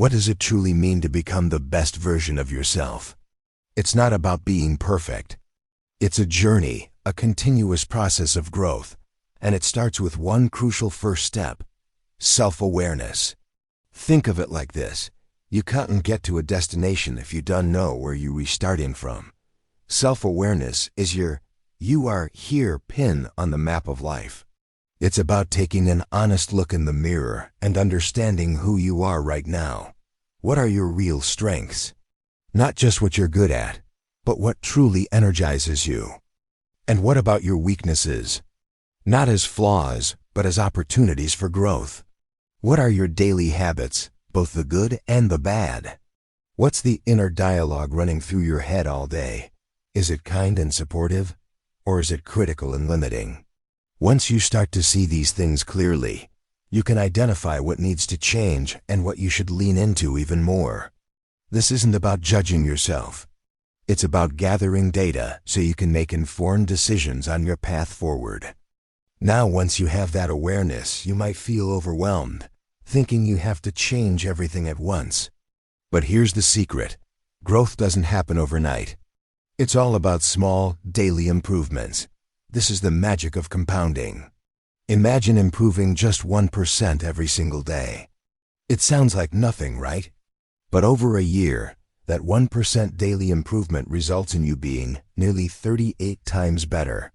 What does it truly mean to become the best version of yourself? It's not about being perfect. It's a journey, a continuous process of growth, and it starts with one crucial first step: self-awareness. Think of it like this: you can't get to a destination if you don't know where you're restarting from. Self-awareness is your "you are here" pin on the map of life. It's about taking an honest look in the mirror and understanding who you are right now. What are your real strengths? Not just what you're good at, but what truly energizes you. And what about your weaknesses? Not as flaws, but as opportunities for growth. What are your daily habits, both the good and the bad? What's the inner dialogue running through your head all day? Is it kind and supportive, or is it critical and limiting? Once you start to see these things clearly, you can identify what needs to change and what you should lean into even more. This isn't about judging yourself. It's about gathering data so you can make informed decisions on your path forward. Now, once you have that awareness, you might feel overwhelmed, thinking you have to change everything at once. But here's the secret: growth doesn't happen overnight. It's all about small, daily improvements. This is the magic of compounding. Imagine improving just 1% every single day. It sounds like nothing, right? But over a year, that 1% daily improvement results in you being nearly 38 times better.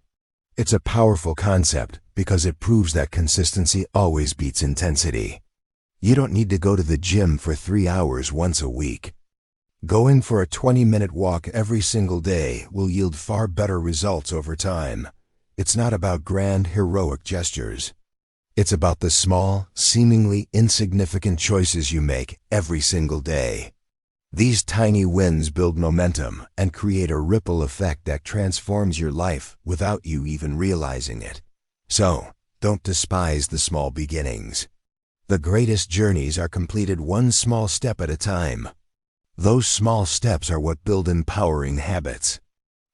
It's a powerful concept because it proves that consistency always beats intensity. You don't need to go to the gym for 3 hours once a week. Going for a 20-minute walk every single day will yield far better results over time. It's not about grand, heroic gestures. It's about the small, seemingly insignificant choices you make every single day. These tiny wins build momentum and create a ripple effect that transforms your life without you even realizing it. So, don't despise the small beginnings. The greatest journeys are completed one small step at a time. Those small steps are what build empowering habits.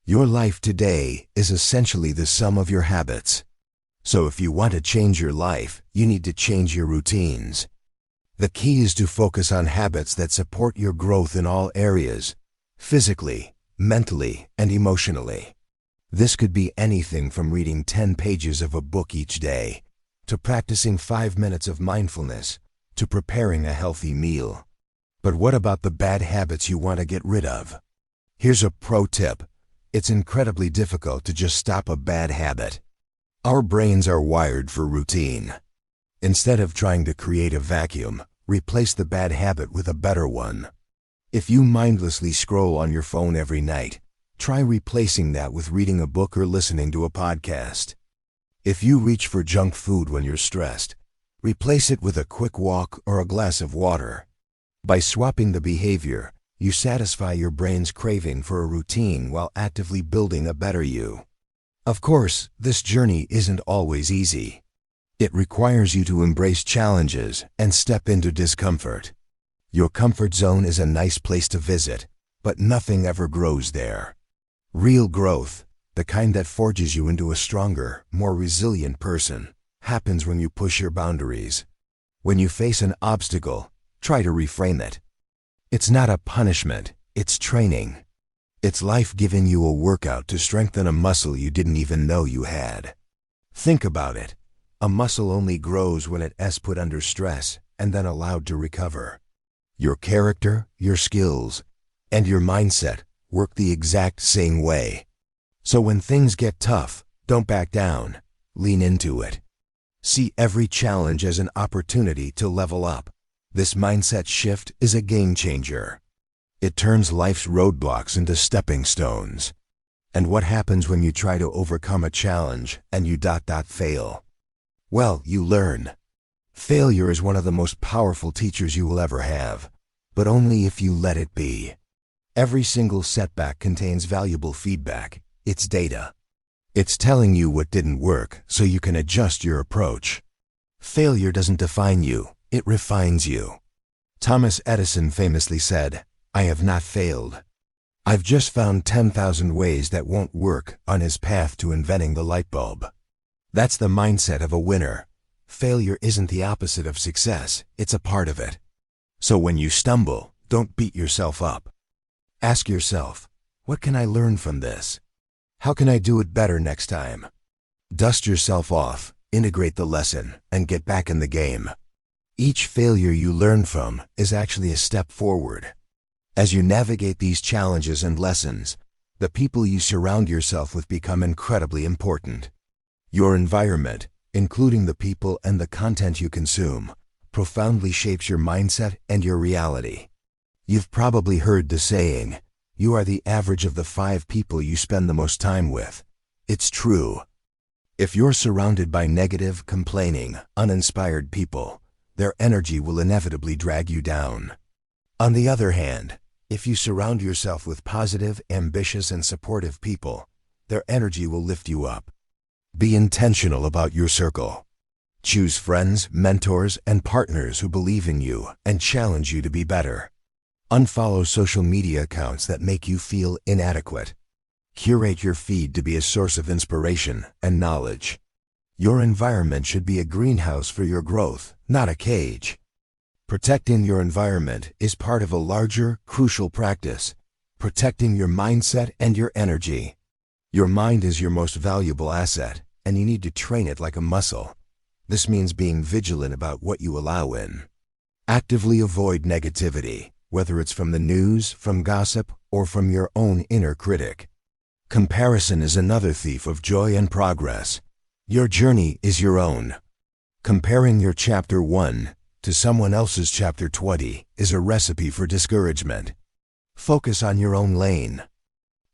Your life today is essentially the sum of your habits. So if you want to change your life, you need to change your routines. The key is to focus on habits that support your growth in all areas: physically, mentally, and emotionally. This could be anything from reading 10 pages of a book each day, to practicing 5 minutes of mindfulness, to preparing a healthy meal. But what about the bad habits you want to get rid of? Here's a pro tip. It's incredibly difficult to just stop a bad habit. Our brains are wired for routine. Instead of trying to create a vacuum, replace the bad habit with a better one. If you mindlessly scroll on your phone every night, try replacing that with reading a book or listening to a podcast. If you reach for junk food when you're stressed, replace it with a quick walk or a glass of water. By swapping the behavior, you satisfy your brain's craving for a routine while actively building a better you. Of course, this journey isn't always easy. It requires you to embrace challenges and step into discomfort. Your comfort zone is a nice place to visit, but nothing ever grows there. Real growth, the kind that forges you into a stronger, more resilient person, happens when you push your boundaries. When you face an obstacle, try to reframe it. It's not a punishment, it's training. It's life giving you a workout to strengthen a muscle you didn't even know you had. Think about it. A muscle only grows when it's put under stress and then allowed to recover. Your character, your skills, and your mindset work the exact same way. So when things get tough, don't back down. Lean into it. See every challenge as an opportunity to level up. This mindset shift is a game changer. It turns life's roadblocks into stepping stones. And what happens when you try to overcome a challenge and you fail? Well, you learn. Failure is one of the most powerful teachers you will ever have, but only if you let it be. Every single setback contains valuable feedback. It's data. It's telling you what didn't work so you can adjust your approach. Failure doesn't define you. It refines you. Thomas Edison famously said, "I have not failed. I've just found 10,000 ways that won't work" on his path to inventing the light bulb. That's the mindset of a winner. Failure isn't the opposite of success, it's a part of it. So when you stumble, don't beat yourself up. Ask yourself, what can I learn from this? How can I do it better next time? Dust yourself off, integrate the lesson, and get back in the game. Each failure you learn from is actually a step forward. As you navigate these challenges and lessons, the people you surround yourself with become incredibly important. Your environment, including the people and the content you consume, profoundly shapes your mindset and your reality. You've probably heard the saying, you are the average of the 5 people you spend the most time with. It's true. If you're surrounded by negative, complaining, uninspired people, their energy will inevitably drag you down. On the other hand, if you surround yourself with positive, ambitious, and supportive people, their energy will lift you up. Be intentional about your circle. Choose friends, mentors, and partners who believe in you and challenge you to be better. Unfollow social media accounts that make you feel inadequate. Curate your feed to be a source of inspiration and knowledge. Your environment should be a greenhouse for your growth, not a cage. Protecting your environment is part of a larger, crucial practice, protecting your mindset and your energy. Your mind is your most valuable asset, and you need to train it like a muscle. This means being vigilant about what you allow in. Actively avoid negativity, whether it's from the news, from gossip, or from your own inner critic. Comparison is another thief of joy and progress. Your journey is your own. Comparing your chapter 1 to someone else's chapter 20 is a recipe for discouragement. Focus on your own lane.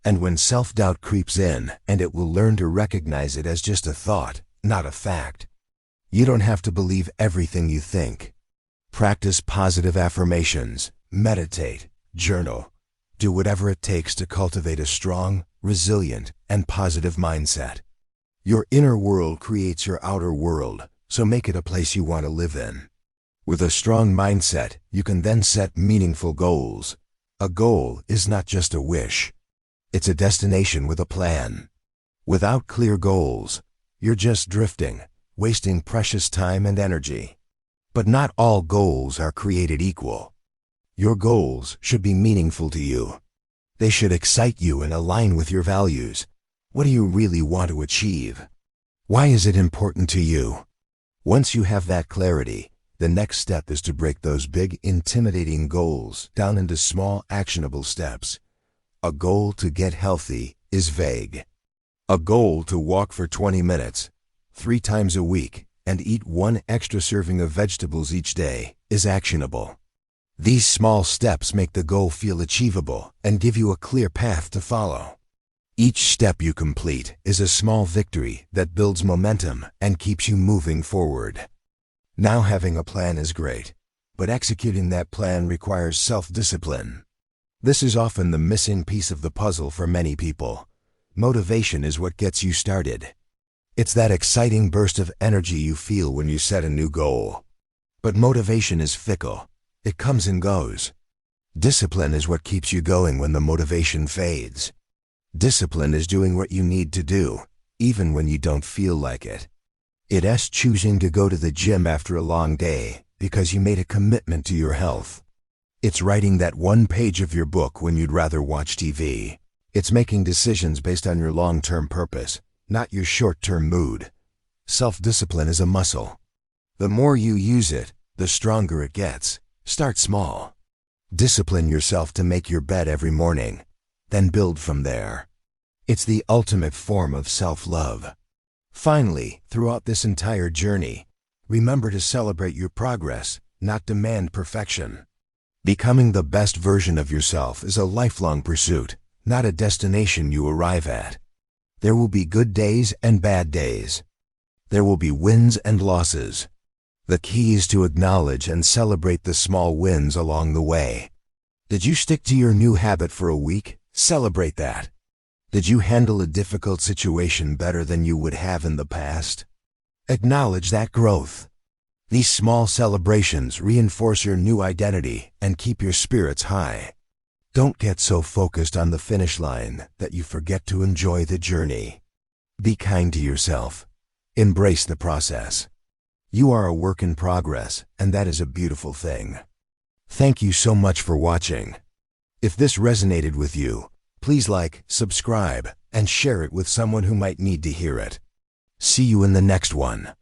And when self-doubt creeps in, and it will learn to recognize it as just a thought, not a fact. You don't have to believe everything you think. Practice positive affirmations, meditate, journal. Do whatever it takes to cultivate a strong, resilient, and positive mindset. Your inner world creates your outer world, so make it a place you want to live in. With a strong mindset, you can then set meaningful goals. A goal is not just a wish. It's a destination with a plan. Without clear goals, you're just drifting, wasting precious time and energy. But not all goals are created equal. Your goals should be meaningful to you. They should excite you and align with your values. What do you really want to achieve? Why is it important to you? Once you have that clarity, the next step is to break those big, intimidating goals down into small, actionable steps. A goal to get healthy is vague. A goal to walk for 20 minutes, 3 times a week, and eat 1 extra serving of vegetables each day is actionable. These small steps make the goal feel achievable and give you a clear path to follow. Each step you complete is a small victory that builds momentum and keeps you moving forward. Now having a plan is great, but executing that plan requires self-discipline. This is often the missing piece of the puzzle for many people. Motivation is what gets you started. It's that exciting burst of energy you feel when you set a new goal. But motivation is fickle. It comes and goes. Discipline is what keeps you going when the motivation fades. Discipline is doing what you need to do, even when you don't feel like it. It's choosing to go to the gym after a long day because you made a commitment to your health. It's writing that 1 page of your book when you'd rather watch TV. It's making decisions based on your long-term purpose, not your short-term mood. Self-discipline is a muscle. The more you use it, the stronger it gets. Start small. Discipline yourself to make your bed every morning, then build from there. It's the ultimate form of self-love. Finally, throughout this entire journey, remember to celebrate your progress, not demand perfection. Becoming the best version of yourself is a lifelong pursuit, not a destination you arrive at. There will be good days and bad days. There will be wins and losses. The key is to acknowledge and celebrate the small wins along the way. Did you stick to your new habit for a week? Celebrate that. Did you handle a difficult situation better than you would have in the past? Acknowledge that growth. These small celebrations reinforce your new identity and keep your spirits high. Don't get so focused on the finish line that you forget to enjoy the journey. Be kind to yourself. Embrace the process. You are a work in progress, and that is a beautiful thing. Thank you so much for watching. If this resonated with you, please like, subscribe, and share it with someone who might need to hear it. See you in the next one.